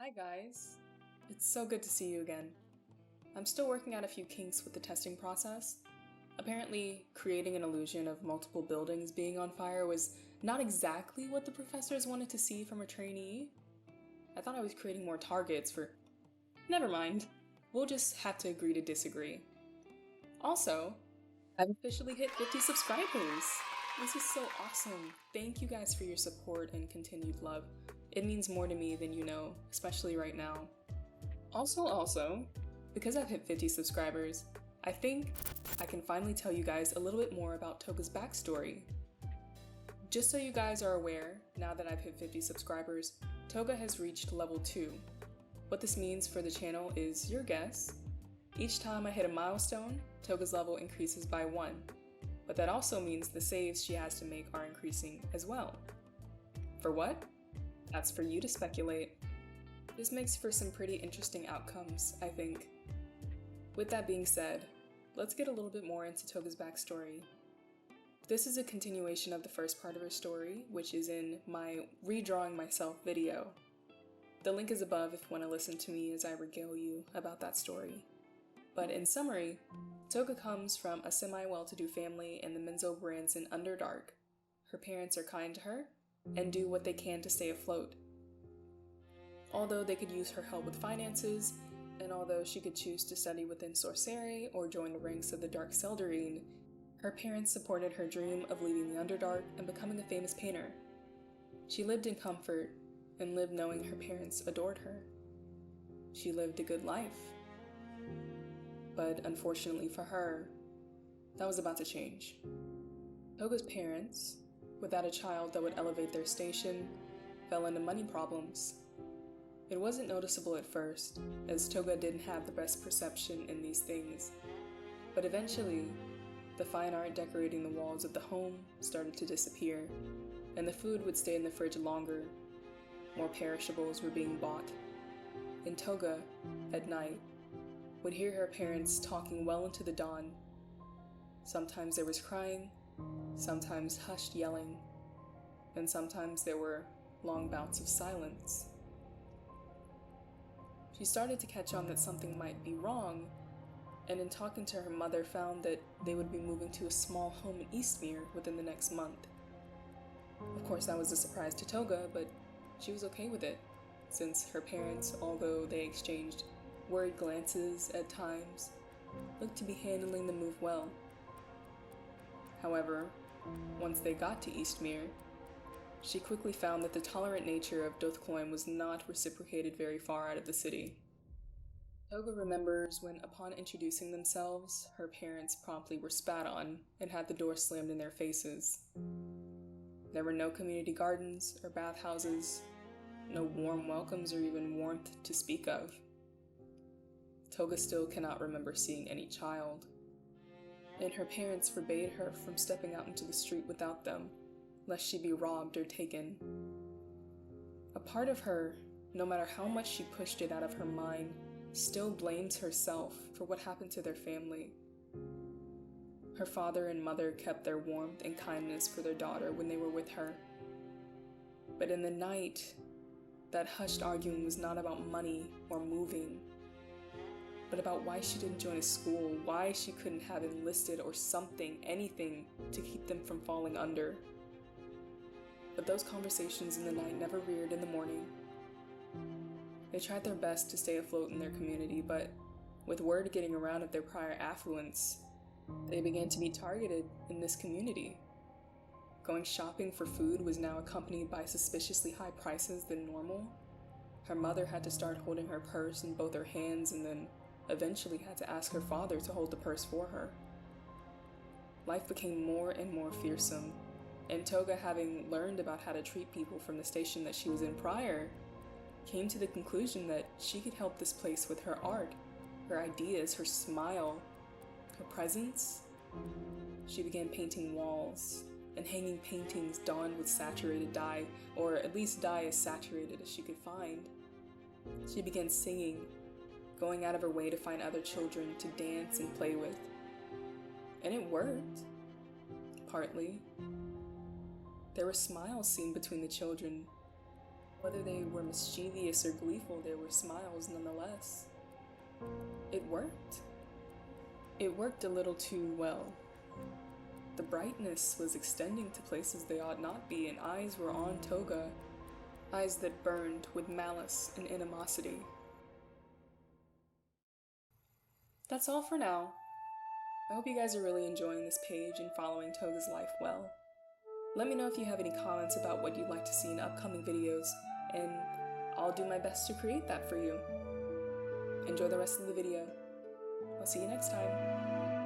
Hi guys, it's so good to see you again. I'm still working out a few kinks with the testing process. Apparently, creating an illusion of multiple buildings being on fire was not exactly what the professors wanted to see from a trainee. I thought I was creating more targets for... Never mind, we'll just have to agree to disagree. Also, I've officially hit 50 subscribers! This is so awesome. Thank you guys for your support and continued love. It means more to me than you know, especially right now. Also, because I've hit 50 subscribers, I think I can finally tell you guys a little bit more about Toga's backstory. Just so you guys are aware, now that I've hit 50 subscribers, Toga has reached level 2. What this means for the channel is your guess. Each time I hit a milestone, Toga's level increases by 1. But that also means the saves she has to make are increasing as well. For what? That's for you to speculate. This makes for some pretty interesting outcomes, I think. With that being said, let's get a little bit more into Toga's backstory. This is a continuation of the first part of her story, which is in my Redrawing Myself video. The link is above if you want to listen to me as I regale you about that story. But in summary, Toga comes from a semi-well-to-do family in the Minzo-Branson Underdark. Her parents are kind to her and do what they can to stay afloat. Although they could use her help with finances, and although she could choose to study within Sorcery or join the ranks of the Dark Seldarine, her parents supported her dream of leaving the Underdark and becoming a famous painter. She lived in comfort and lived knowing her parents adored her. She lived a good life. But unfortunately for her, that was about to change. Toga's parents, without a child that would elevate their station, fell into money problems. It wasn't noticeable at first, as Toga didn't have the best perception in these things, but eventually, the fine art decorating the walls of the home started to disappear, and the food would stay in the fridge longer. More perishables were being bought, and Toga, at night, would hear her parents talking well into the dawn. Sometimes there was crying, sometimes hushed yelling, and sometimes there were long bouts of silence. She started to catch on that something might be wrong, and in talking to her mother found that they would be moving to a small home in Eastmere within the next month. Of course, that was a surprise to Toga, but she was okay with it, since her parents, although they exchanged worried glances at times, looked to be handling the move well. However, once they got to Eastmere, she quickly found that the tolerant nature of Dothcloyne was not reciprocated very far out of the city. Toga remembers when, upon introducing themselves, her parents promptly were spat on and had the door slammed in their faces. There were no community gardens or bathhouses, no warm welcomes or even warmth to speak of. Toga still cannot remember seeing any child, and her parents forbade her from stepping out into the street without them, lest she be robbed or taken. A part of her, no matter how much she pushed it out of her mind, still blames herself for what happened to their family. Her father and mother kept their warmth and kindness for their daughter when they were with her. But in the night, that hushed arguing was not about money or moving, but about why she didn't join a school, why she couldn't have enlisted or something, anything, to keep them from falling under. But those conversations in the night never reared in the morning. They tried their best to stay afloat in their community, but with word getting around of their prior affluence, they began to be targeted in this community. Going shopping for food was now accompanied by suspiciously high prices than normal. Her mother had to start holding her purse in both her hands and then eventually had to ask her father to hold the purse for her. Life became more and more fearsome, and Toga, having learned about how to treat people from the station that she was in prior, came to the conclusion that she could help this place with her art, her ideas, her smile, her presence. She began painting walls and hanging paintings donned with saturated dye, or at least dye as saturated as she could find. She began singing, going out of her way to find other children to dance and play with. And it worked, partly. There were smiles seen between the children, Whether they were mischievous or gleeful, there were smiles nonetheless. It worked. It worked a little too well. The brightness was extending to places they ought not be, and eyes were on Toga, eyes that burned with malice and animosity. That's all for now. I hope you guys are really enjoying this page and following Toga's life well. Let me know if you have any comments about what you'd like to see in upcoming videos, and I'll do my best to create that for you. Enjoy the rest of the video. I'll see you next time.